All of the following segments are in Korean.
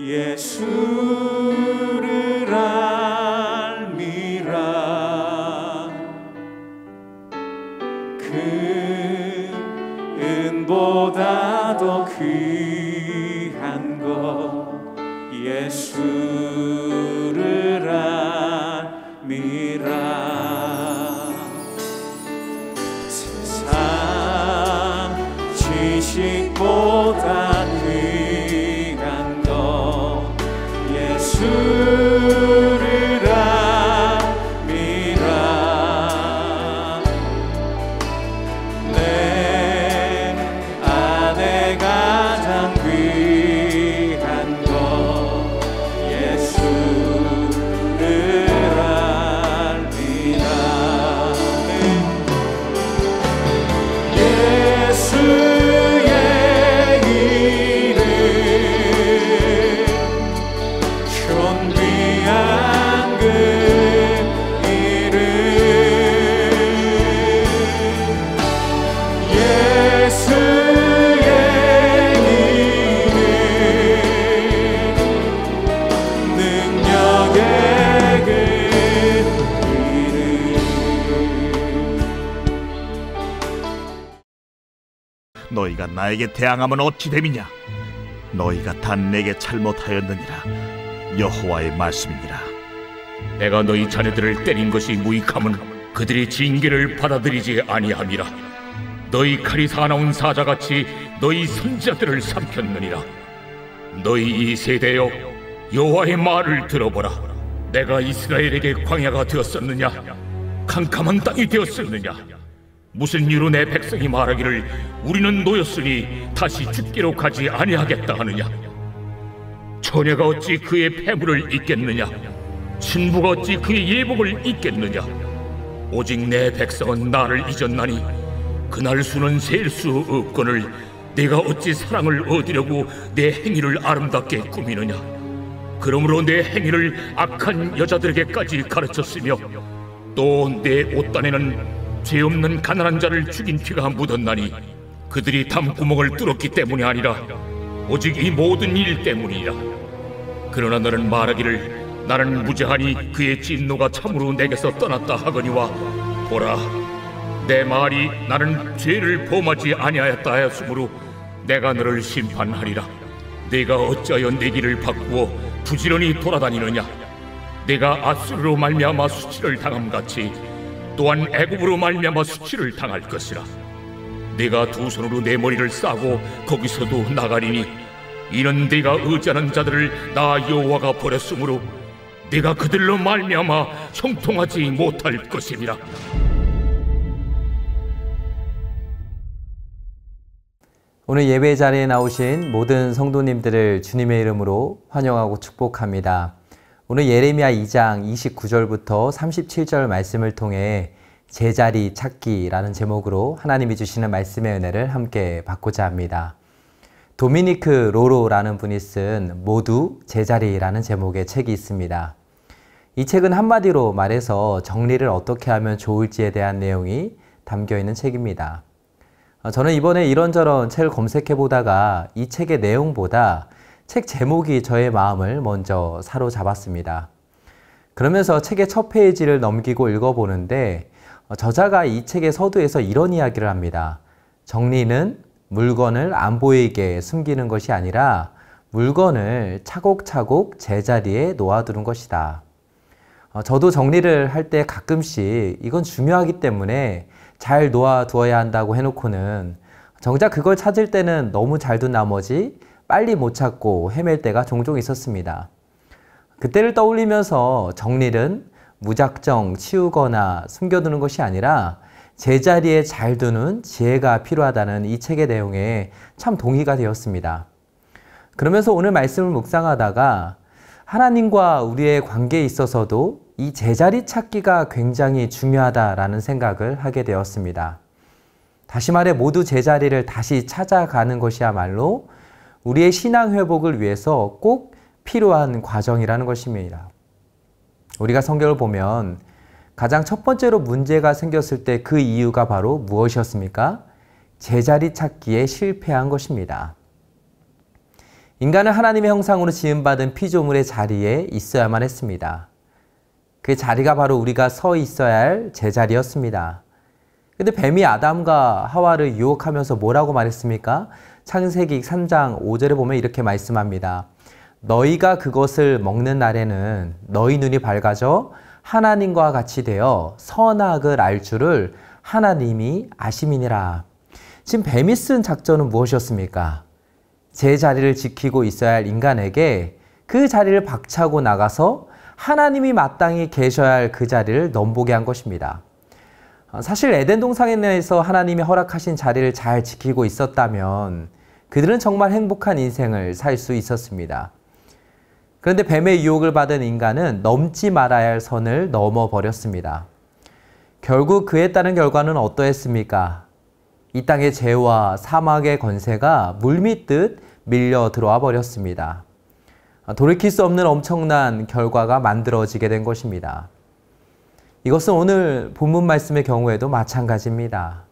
예수를 알미라. 은보다 더 귀한 것 예수를 알미라. 세상 지식보다 귀한 것 예수를 알미라. 내 안에 가장 귀한 것 예수를 알미라. 예수의 이름 존귀한 그 이름 예수의 이름 능력의 그 이름. 너희가 나에게 대항하면 어찌 됨이냐? 너희가 다 내게 잘못하였느니라. 여호와의 말씀이니라. 내가 너희 자녀들을 때린 것이 무익함은 그들이 징계를 받아들이지 아니함이라. 너희 칼이 사나운 사자같이 너희 선지자들을 삼켰느니라. 너희 이 세대여, 여호와의 말을 들어보라. 내가 이스라엘에게 광야가 되었었느냐? 캄캄한 땅이 되었었느냐? 무슨 이유로 내 백성이 말하기를 우리는 노였으니 다시 죽기로 가지 아니하겠다 하느냐? 처녀가 어찌 그의 패물을 잊겠느냐? 신부가 어찌 그의 예복을 잊겠느냐? 오직 내 백성은 나를 잊었나니 그날 수는 셀 수 없거늘 내가 어찌 사랑을 얻으려고 내 행위를 아름답게 꾸미느냐? 그러므로 내 행위를 악한 여자들에게까지 가르쳤으며 또 내 옷단에는 죄 없는 가난한 자를 죽인 피가 묻었나니 그들이 담구멍을 뚫었기 때문이 아니라 오직 이 모든 일 때문이라. 그러나 너는 말하기를 나는 무죄하니 그의 진노가 참으로 내게서 떠났다 하거니와 보라, 내 말이 나는 죄를 범하지 아니하였다 하였으므로 내가 너를 심판하리라. 네가 어찌하여 내 길을 바꾸어 부지런히 돌아다니느냐? 네가 아수르로 말미암아 수치를 당함같이 또한 애굽으로 말미암아 수치를 당할 것이라. 네가 두 손으로 내 머리를 싸고 거기서도 나가리니 이는 네가 의지하는 자들을 나 여호와가 버렸으므로 네가 그들로 말미암아 형통하지 못할 것임이라. 오늘 예배 자리에 나오신 모든 성도님들을 주님의 이름으로 환영하고 축복합니다. 오늘 예레미야 2장 29절부터 37절 말씀을 통해 제자리 찾기라는 제목으로 하나님이 주시는 말씀의 은혜를 함께 받고자 합니다. 도미니크 로로라는 분이 쓴 모두 제자리라는 제목의 책이 있습니다. 이 책은 한마디로 말해서 정리를 어떻게 하면 좋을지에 대한 내용이 담겨 있는 책입니다. 저는 이번에 이런저런 책을 검색해 보다가 이 책의 내용보다 책 제목이 저의 마음을 먼저 사로잡았습니다. 그러면서 책의 첫 페이지를 넘기고 읽어보는데 저자가 이 책의 서두에서 이런 이야기를 합니다. 정리는 물건을 안 보이게 숨기는 것이 아니라 물건을 차곡차곡 제자리에 놓아두는 것이다. 저도 정리를 할 때 가끔씩 이건 중요하기 때문에 잘 놓아두어야 한다고 해놓고는 정작 그걸 찾을 때는 너무 잘 둔 나머지 빨리 못 찾고 헤맬 때가 종종 있었습니다. 그때를 떠올리면서 정리는 무작정 치우거나 숨겨두는 것이 아니라 제자리에 잘 두는 지혜가 필요하다는 이 책의 내용에 참 동의가 되었습니다. 그러면서 오늘 말씀을 묵상하다가 하나님과 우리의 관계에 있어서도 이 제자리 찾기가 굉장히 중요하다라는 생각을 하게 되었습니다. 다시 말해 모두 제자리를 다시 찾아가는 것이야말로 우리의 신앙 회복을 위해서 꼭 필요한 과정이라는 것입니다. 우리가 성경을 보면 가장 첫 번째로 문제가 생겼을 때 그 이유가 바로 무엇이었습니까? 제자리 찾기에 실패한 것입니다. 인간은 하나님의 형상으로 지음받은 피조물의 자리에 있어야만 했습니다. 그 자리가 바로 우리가 서 있어야 할 제자리였습니다. 근데 뱀이 아담과 하와를 유혹하면서 뭐라고 말했습니까? 창세기 3장 5절에 보면 이렇게 말씀합니다. 너희가 그것을 먹는 날에는 너희 눈이 밝아져 하나님과 같이 되어 선악을 알 줄을 하나님이 아심이니라. 지금 뱀이 쓴 작전은 무엇이었습니까? 제 자리를 지키고 있어야 할 인간에게 그 자리를 박차고 나가서 하나님이 마땅히 계셔야 할 그 자리를 넘보게 한 것입니다. 사실 에덴 동산에서 하나님이 허락하신 자리를 잘 지키고 있었다면 그들은 정말 행복한 인생을 살 수 있었습니다. 그런데 뱀의 유혹을 받은 인간은 넘지 말아야 할 선을 넘어버렸습니다. 결국 그에 따른 결과는 어떠했습니까? 이 땅의 죄와 사막의 권세가 물밀듯 밀려 들어와 버렸습니다. 돌이킬 수 없는 엄청난 결과가 만들어지게 된 것입니다. 이것은 오늘 본문 말씀의 경우에도 마찬가지입니다.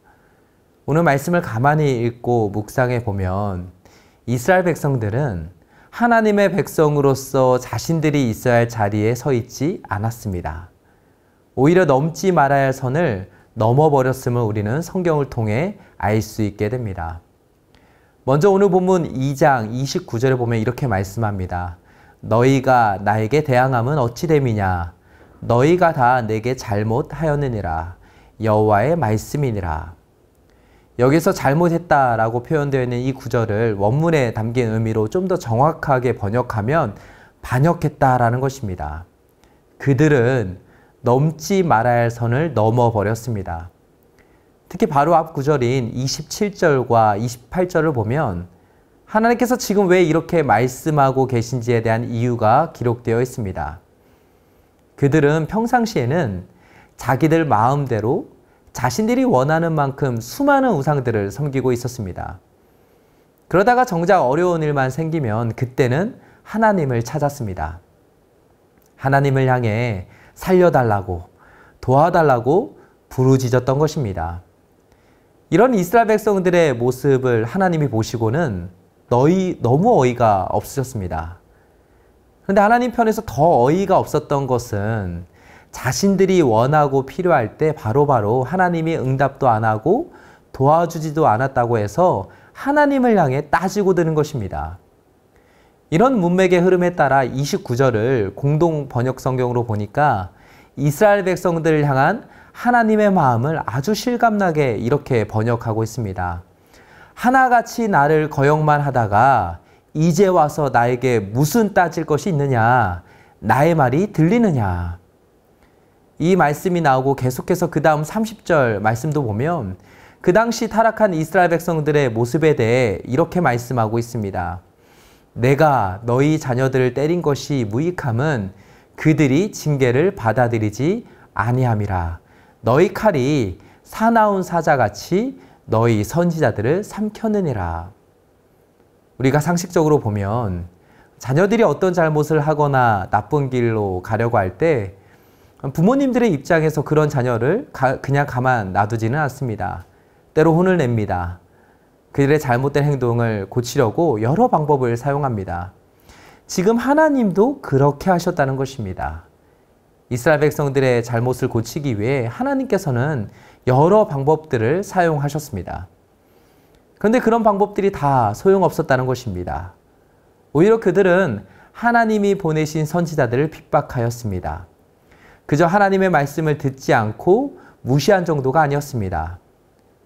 오늘 말씀을 가만히 읽고 묵상해 보면 이스라엘 백성들은 하나님의 백성으로서 자신들이 있어야 할 자리에 서 있지 않았습니다. 오히려 넘지 말아야 할 선을 넘어버렸음을 우리는 성경을 통해 알 수 있게 됩니다. 먼저 오늘 본문 2장 29절에 보면 이렇게 말씀합니다. 너희가 나에게 대항함은 어찌 됨이냐? 너희가 다 내게 잘못하였느니라. 여호와의 말씀이니라. 여기서 잘못했다라고 표현되어 있는 이 구절을 원문에 담긴 의미로 좀 더 정확하게 번역하면 반역했다라는 것입니다. 그들은 넘지 말아야 할 선을 넘어버렸습니다. 특히 바로 앞 구절인 27절과 28절을 보면 하나님께서 지금 왜 이렇게 말씀하고 계신지에 대한 이유가 기록되어 있습니다. 그들은 평상시에는 자기들 마음대로 자신들이 원하는 만큼 수많은 우상들을 섬기고 있었습니다. 그러다가 정작 어려운 일만 생기면 그때는 하나님을 찾았습니다. 하나님을 향해 살려달라고, 도와달라고 부르짖었던 것입니다. 이런 이스라엘 백성들의 모습을 하나님이 보시고는 너무 어이가 없으셨습니다. 그런데 하나님 편에서 더 어이가 없었던 것은 자신들이 원하고 필요할 때 바로바로 하나님이 응답도 안 하고 도와주지도 않았다고 해서 하나님을 향해 따지고 드는 것입니다. 이런 문맥의 흐름에 따라 29절을 공동 번역 성경으로 보니까 이스라엘 백성들을 향한 하나님의 마음을 아주 실감나게 이렇게 번역하고 있습니다. 하나같이 나를 거역만 하다가 이제 와서 나에게 무슨 따질 것이 있느냐? 나의 말이 들리느냐? 이 말씀이 나오고 계속해서 그 다음 30절 말씀도 보면 그 당시 타락한 이스라엘 백성들의 모습에 대해 이렇게 말씀하고 있습니다. 내가 너희 자녀들을 때린 것이 무익함은 그들이 징계를 받아들이지 아니함이라. 너희 칼이 사나운 사자같이 너희 선지자들을 삼켰느니라. 우리가 상식적으로 보면 자녀들이 어떤 잘못을 하거나 나쁜 길로 가려고 할 때 부모님들의 입장에서 그런 자녀를 그냥 가만 놔두지는 않습니다. 때로 혼을 냅니다. 그들의 잘못된 행동을 고치려고 여러 방법을 사용합니다. 지금 하나님도 그렇게 하셨다는 것입니다. 이스라엘 백성들의 잘못을 고치기 위해 하나님께서는 여러 방법들을 사용하셨습니다. 그런데 그런 방법들이 다 소용없었다는 것입니다. 오히려 그들은 하나님이 보내신 선지자들을 핍박하였습니다. 그저 하나님의 말씀을 듣지 않고 무시한 정도가 아니었습니다.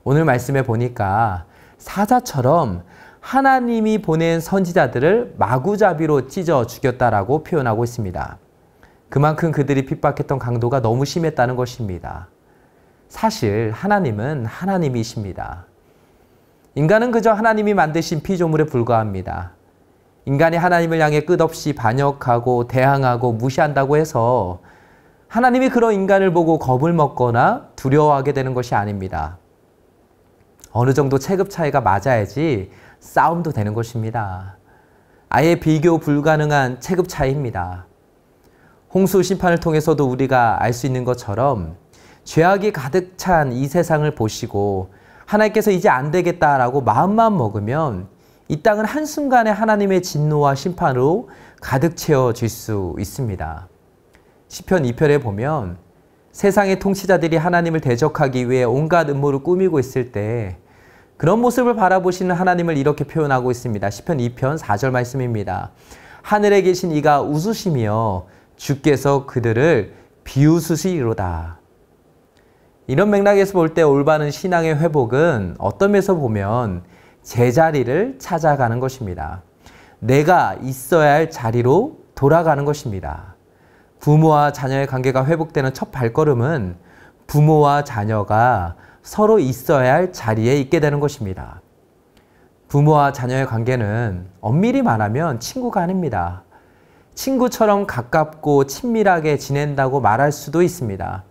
오늘 말씀에 보니까 사자처럼 하나님이 보낸 선지자들을 마구잡이로 찢어 죽였다라고 표현하고 있습니다. 그만큼 그들이 핍박했던 강도가 너무 심했다는 것입니다. 사실 하나님은 하나님이십니다. 인간은 그저 하나님이 만드신 피조물에 불과합니다. 인간이 하나님을 향해 끝없이 반역하고 대항하고 무시한다고 해서 하나님이 그런 인간을 보고 겁을 먹거나 두려워하게 되는 것이 아닙니다. 어느 정도 체급 차이가 맞아야지 싸움도 되는 것입니다. 아예 비교 불가능한 체급 차이입니다. 홍수 심판을 통해서도 우리가 알 수 있는 것처럼 죄악이 가득 찬 이 세상을 보시고 하나님께서 이제 안 되겠다라고 마음만 먹으면 이 땅은 한순간에 하나님의 진노와 심판으로 가득 채워질 수 있습니다. 시편 2편에 보면 세상의 통치자들이 하나님을 대적하기 위해 온갖 음모를 꾸미고 있을 때 그런 모습을 바라보시는 하나님을 이렇게 표현하고 있습니다. 시편 2편 4절 말씀입니다. 하늘에 계신 이가 웃으시며 주께서 그들을 비웃으시리로다. 이런 맥락에서 볼 때 올바른 신앙의 회복은 어떤 면에서 보면 제자리를 찾아가는 것입니다. 내가 있어야 할 자리로 돌아가는 것입니다. 부모와 자녀의 관계가 회복되는 첫 발걸음은 부모와 자녀가 서로 있어야 할 자리에 있게 되는 것입니다. 부모와 자녀의 관계는 엄밀히 말하면 친구가 아닙니다. 친구처럼 가깝고 친밀하게 지낸다고 말할 수도 있습니다.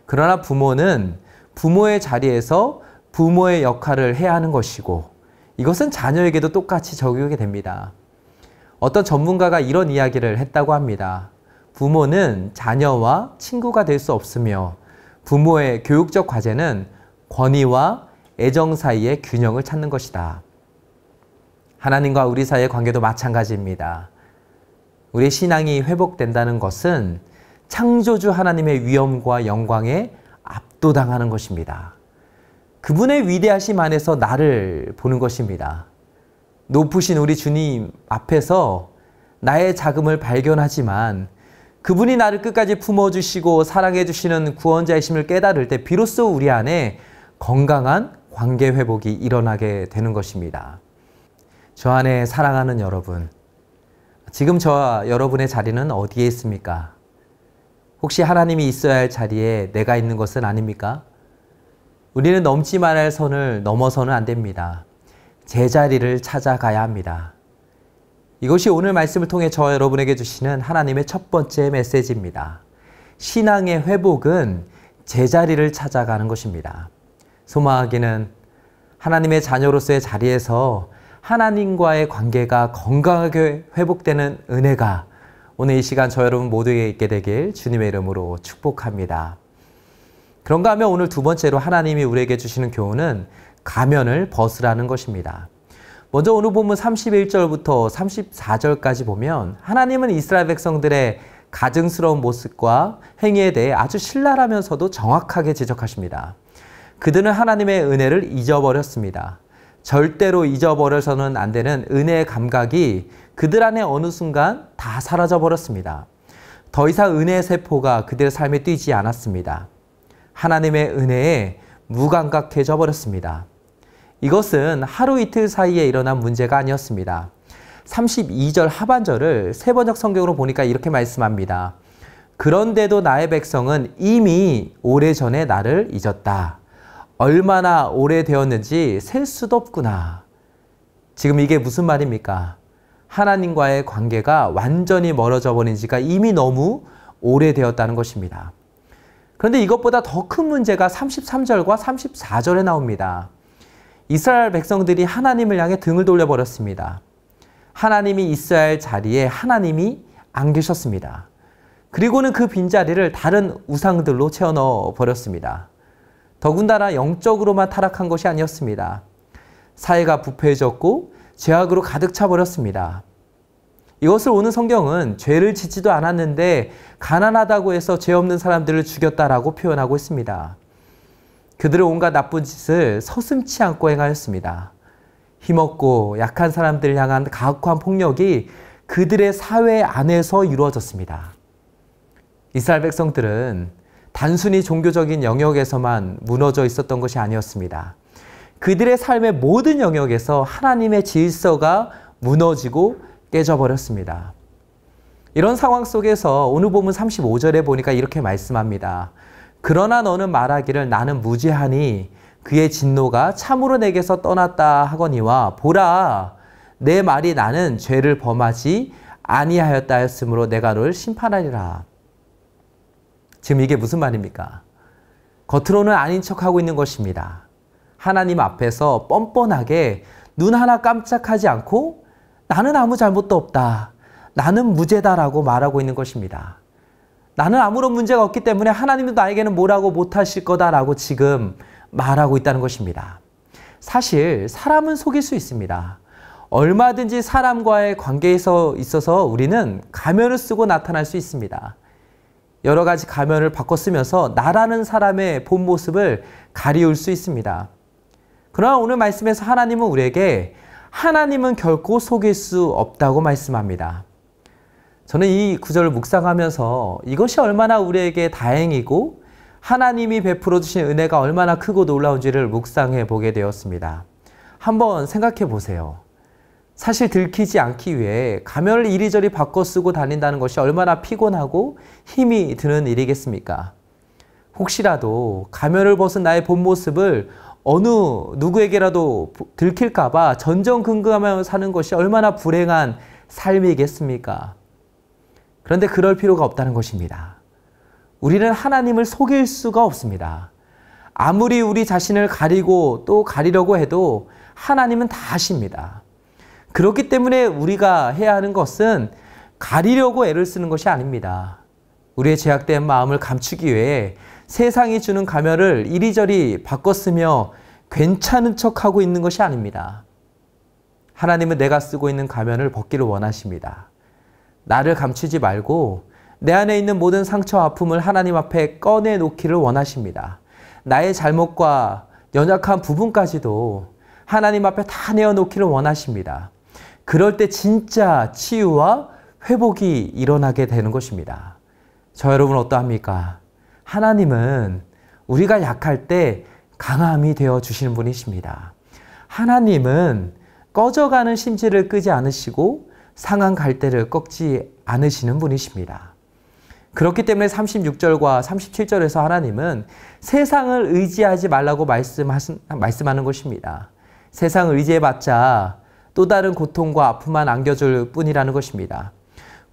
그러나 부모는 부모의 자리에서 부모의 역할을 해야 하는 것이고 이것은 자녀에게도 똑같이 적용이 됩니다. 어떤 전문가가 이런 이야기를 했다고 합니다. 부모는 자녀와 친구가 될 수 없으며 부모의 교육적 과제는 권위와 애정 사이의 균형을 찾는 것이다. 하나님과 우리 사이의 관계도 마찬가지입니다. 우리의 신앙이 회복된다는 것은 창조주 하나님의 위엄과 영광에 압도당하는 것입니다. 그분의 위대하심 안에서 나를 보는 것입니다. 높으신 우리 주님 앞에서 나의 작음을 발견하지만 그분이 나를 끝까지 품어주시고 사랑해주시는 구원자이심을 깨달을 때 비로소 우리 안에 건강한 관계 회복이 일어나게 되는 것입니다. 저 안에 사랑하는 여러분, 지금 저와 여러분의 자리는 어디에 있습니까? 혹시 하나님이 있어야 할 자리에 내가 있는 것은 아닙니까? 우리는 넘지 말아야 할 선을 넘어서는 안 됩니다. 제자리를 찾아가야 합니다. 이것이 오늘 말씀을 통해 저와 여러분에게 주시는 하나님의 첫 번째 메시지입니다. 신앙의 회복은 제자리를 찾아가는 것입니다. 소망하기는 하나님의 자녀로서의 자리에서 하나님과의 관계가 건강하게 회복되는 은혜가 오늘 이 시간 저 여러분 모두에게 있게 되길 주님의 이름으로 축복합니다. 그런가 하면 오늘 두 번째로 하나님이 우리에게 주시는 교훈은 가면을 벗으라는 것입니다. 먼저 오늘 본문 31절부터 34절까지 보면 하나님은 이스라엘 백성들의 가증스러운 모습과 행위에 대해 아주 신랄하면서도 정확하게 지적하십니다. 그들은 하나님의 은혜를 잊어버렸습니다. 절대로 잊어버려서는 안 되는 은혜의 감각이 그들 안에 어느 순간 다 사라져버렸습니다. 더 이상 은혜의 세포가 그들의 삶에 뛰지 않았습니다. 하나님의 은혜에 무감각해져 버렸습니다. 이것은 하루 이틀 사이에 일어난 문제가 아니었습니다. 32절 하반절을 세번역 성경으로 보니까 이렇게 말씀합니다. 그런데도 나의 백성은 이미 오래전에 나를 잊었다. 얼마나 오래되었는지 셀 수도 없구나. 지금 이게 무슨 말입니까? 하나님과의 관계가 완전히 멀어져 버린 지가 이미 너무 오래되었다는 것입니다. 그런데 이것보다 더 큰 문제가 33절과 34절에 나옵니다. 이스라엘 백성들이 하나님을 향해 등을 돌려버렸습니다. 하나님이 있어야 할 자리에 하나님이 안 계셨습니다. 그리고는 그 빈자리를 다른 우상들로 채워넣어 버렸습니다. 더군다나 영적으로만 타락한 것이 아니었습니다. 사회가 부패해졌고 죄악으로 가득 차버렸습니다. 이것을 오늘 성경은 죄를 짓지도 않았는데 가난하다고 해서 죄 없는 사람들을 죽였다라고 표현하고 있습니다. 그들은 온갖 나쁜 짓을 서슴지 않고 행하였습니다. 힘없고 약한 사람들을 향한 가혹한 폭력이 그들의 사회 안에서 이루어졌습니다. 이스라엘 백성들은 단순히 종교적인 영역에서만 무너져 있었던 것이 아니었습니다. 그들의 삶의 모든 영역에서 하나님의 질서가 무너지고 깨져버렸습니다. 이런 상황 속에서 오늘 본문 35절에 보니까 이렇게 말씀합니다. 그러나 너는 말하기를 나는 무죄하니 그의 진노가 참으로 내게서 떠났다 하거니와 보라 내 말이 나는 죄를 범하지 아니하였다 하였으므로 내가 너를 심판하리라. 지금 이게 무슨 말입니까? 겉으로는 아닌 척하고 있는 것입니다. 하나님 앞에서 뻔뻔하게 눈 하나 깜짝하지 않고 나는 아무 잘못도 없다. 나는 무죄다라고 말하고 있는 것입니다. 나는 아무런 문제가 없기 때문에 하나님도 나에게는 뭐라고 못하실 거다라고 지금 말하고 있다는 것입니다. 사실 사람은 속일 수 있습니다. 얼마든지 사람과의 관계에서 있어서 우리는 가면을 쓰고 나타날 수 있습니다. 여러 가지 가면을 바꿔 쓰면서 나라는 사람의 본 모습을 가리울 수 있습니다. 그러나 오늘 말씀에서 하나님은 우리에게 하나님은 결코 속일 수 없다고 말씀합니다. 저는 이 구절을 묵상하면서 이것이 얼마나 우리에게 다행이고 하나님이 베풀어 주신 은혜가 얼마나 크고 놀라운지를 묵상해 보게 되었습니다. 한번 생각해 보세요. 사실 들키지 않기 위해 가면을 이리저리 바꿔 쓰고 다닌다는 것이 얼마나 피곤하고 힘이 드는 일이겠습니까? 혹시라도 가면을 벗은 나의 본 모습을 어느 누구에게라도 들킬까 봐 전전긍긍하며 사는 것이 얼마나 불행한 삶이겠습니까? 그런데 그럴 필요가 없다는 것입니다. 우리는 하나님을 속일 수가 없습니다. 아무리 우리 자신을 가리고 또 가리려고 해도 하나님은 다 아십니다. 그렇기 때문에 우리가 해야 하는 것은 가리려고 애를 쓰는 것이 아닙니다. 우리의 죄악된 마음을 감추기 위해 세상이 주는 가면을 이리저리 바꿔 쓰며 괜찮은 척하고 있는 것이 아닙니다. 하나님은 내가 쓰고 있는 가면을 벗기를 원하십니다. 나를 감추지 말고 내 안에 있는 모든 상처와 아픔을 하나님 앞에 꺼내놓기를 원하십니다. 나의 잘못과 연약한 부분까지도 하나님 앞에 다 내어놓기를 원하십니다. 그럴 때 진짜 치유와 회복이 일어나게 되는 것입니다. 저 여러분 어떠합니까? 하나님은 우리가 약할 때 강함이 되어 주시는 분이십니다. 하나님은 꺼져가는 심지를 끄지 않으시고 상한 갈대를 꺾지 않으시는 분이십니다. 그렇기 때문에 36절과 37절에서 하나님은 세상을 의지하지 말라고 말씀하는 것입니다. 세상을 의지해봤자 또 다른 고통과 아픔만 안겨줄 뿐이라는 것입니다.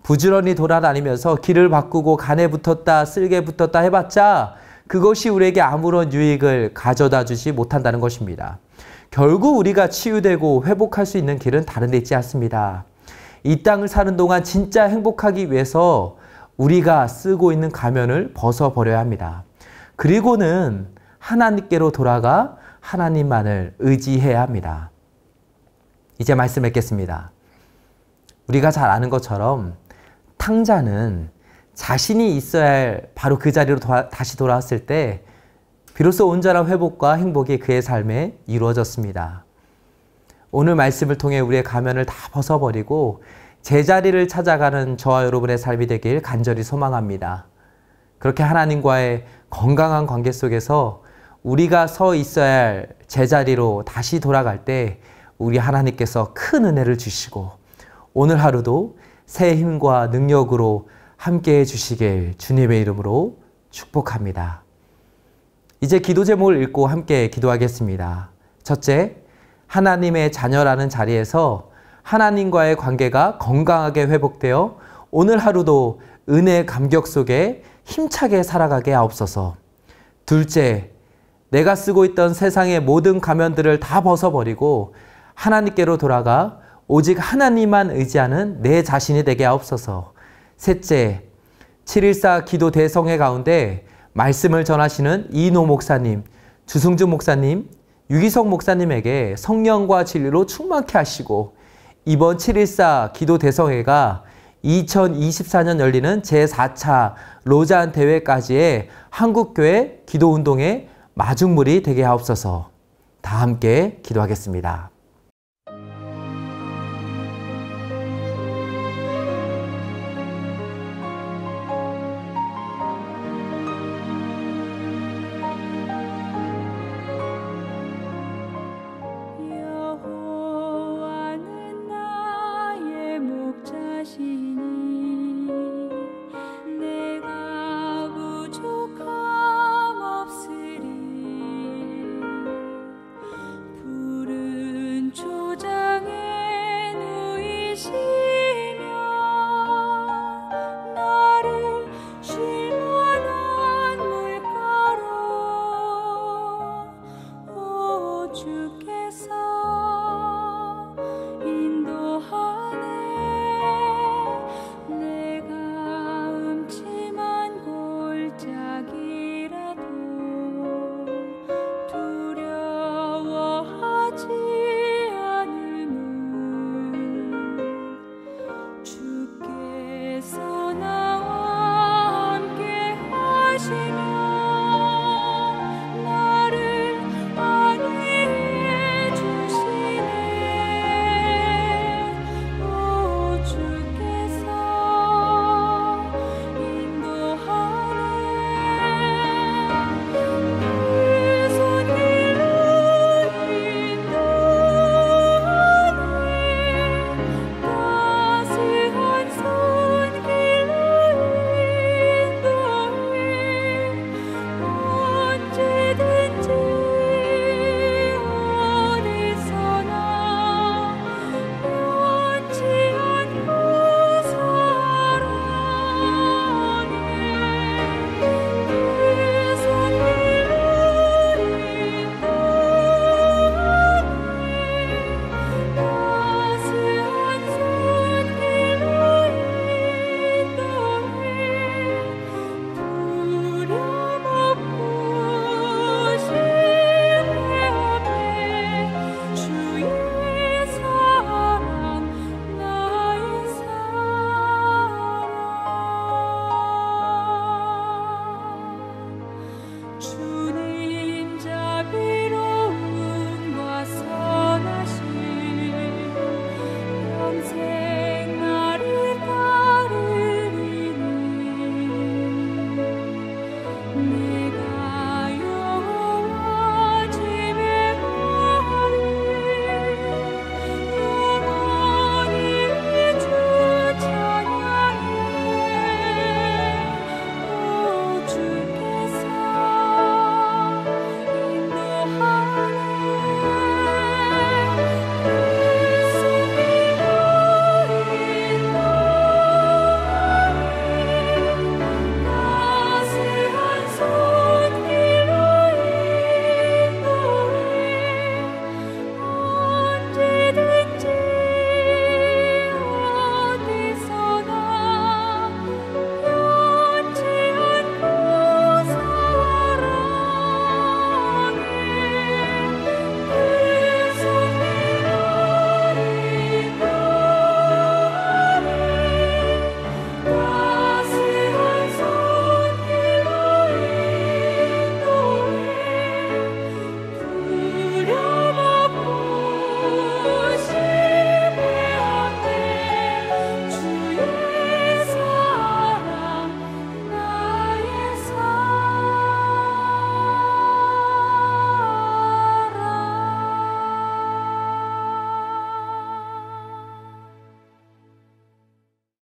부지런히 돌아다니면서 길을 바꾸고 간에 붙었다 쓸개 붙었다 해봤자 그것이 우리에게 아무런 유익을 가져다 주지 못한다는 것입니다. 결국 우리가 치유되고 회복할 수 있는 길은 다른 데 있지 않습니다. 이 땅을 사는 동안 진짜 행복하기 위해서 우리가 쓰고 있는 가면을 벗어버려야 합니다. 그리고는 하나님께로 돌아가 하나님만을 의지해야 합니다. 이제 말씀 맺겠습니다. 우리가 잘 아는 것처럼 탕자는 자신이 있어야 할 바로 그 자리로 다시 돌아왔을 때 비로소 온전한 회복과 행복이 그의 삶에 이루어졌습니다. 오늘 말씀을 통해 우리의 가면을 다 벗어버리고 제자리를 찾아가는 저와 여러분의 삶이 되길 간절히 소망합니다. 그렇게 하나님과의 건강한 관계 속에서 우리가 서 있어야 할 제자리로 다시 돌아갈 때 우리 하나님께서 큰 은혜를 주시고 오늘 하루도 새 힘과 능력으로 함께해 주시길 주님의 이름으로 축복합니다. 이제 기도 제목을 읽고 함께 기도하겠습니다. 첫째, 하나님의 자녀라는 자리에서 하나님과의 관계가 건강하게 회복되어 오늘 하루도 은혜의 감격 속에 힘차게 살아가게 하옵소서. 둘째, 내가 쓰고 있던 세상의 모든 가면들을 다 벗어버리고 하나님께로 돌아가 오직 하나님만 의지하는 내 자신이 되게 하옵소서. 셋째, 7.14 기도 대성회 가운데 말씀을 전하시는 이노 목사님, 주승주 목사님, 유기석 목사님에게 성령과 진리로 충만케 하시고 이번 7.14 기도 대성회가 2024년 열리는 제4차 로잔 대회까지의 한국교회 기도운동의 마중물이 되게 하옵소서. 다 함께 기도하겠습니다. 여호와는 나의 목자시니